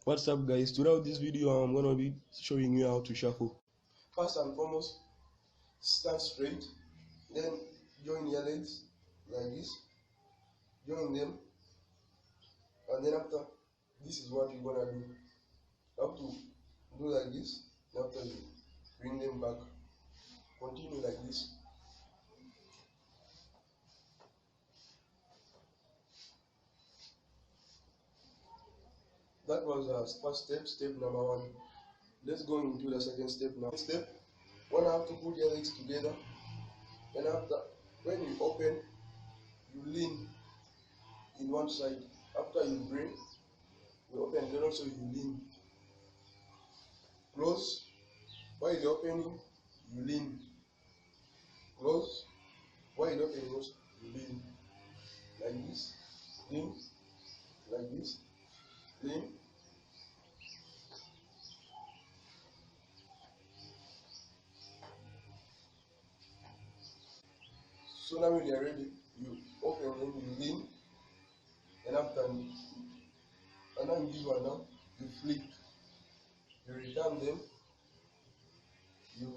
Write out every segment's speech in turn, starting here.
What's up guys, throughout this video I'm gonna be showing you how to shuffle. First and foremost, stand straight, then join your legs like this, join them, and then after, this is what you're gonna do. You have to do like this, and after you bring them back, continue like this. That was our first step, step number 1. Let's go into the second step now. Step 1, have to put your legs together, and after, when you open, you lean in one side. After you bring, you open, then also you lean. Close. While you opening, you lean. Close. While you opening, also you lean. Like this. Lean. Like this. Lean. So now when you are ready, you open, then you lean. And after, and now this one now, you flick. You return them. You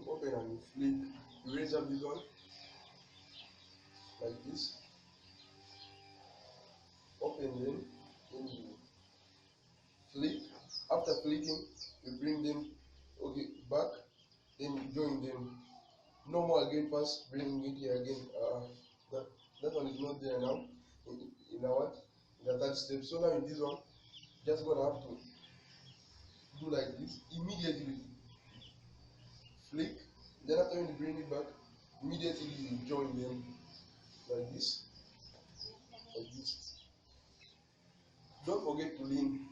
open and you flick. You raise up this one. Like this. Open them. Then you flick. After flicking, you bring them back. Then you join them. No more again, first bring it here again. That one is not there now. In the third step. So now in this one, just gonna have to do like this. Immediately flick. Then after when you bring it back, immediately you join them like this. Like this. Don't forget to lean.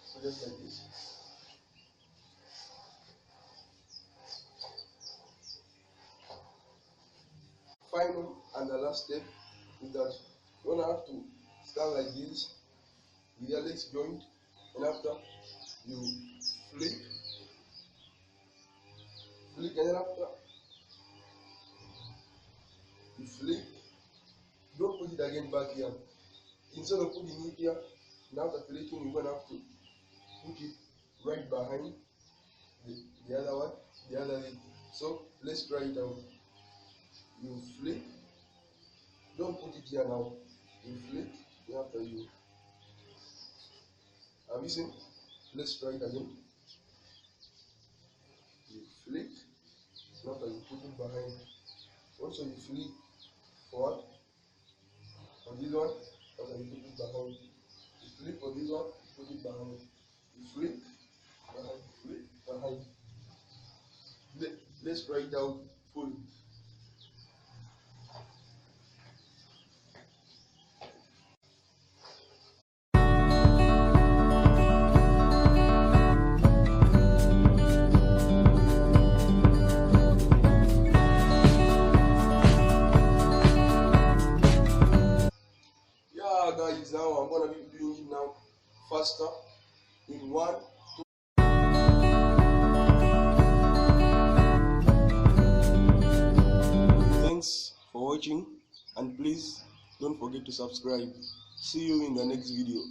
So just like this. Final and the last step is that you're gonna have to stand like this with your legs joined, and after you flick, and then after you flick, don't put it again back here. Instead of putting it here, now after flicking, you're gonna have to put it right behind the other one, the other leg. So let's try it out. You flick, don't put it here now. You flick, and after you are missing. Let's try it again. You flick, and after you put it behind. Also you flick forward on this one, after you put it behind. You flick on this one, put it behind. You flick, behind, flick, behind. Let's try it out fully. Guys, now I'm gonna be doing it now faster in 1, 2. Thanks for watching, and please don't forget to subscribe. See you in the next video.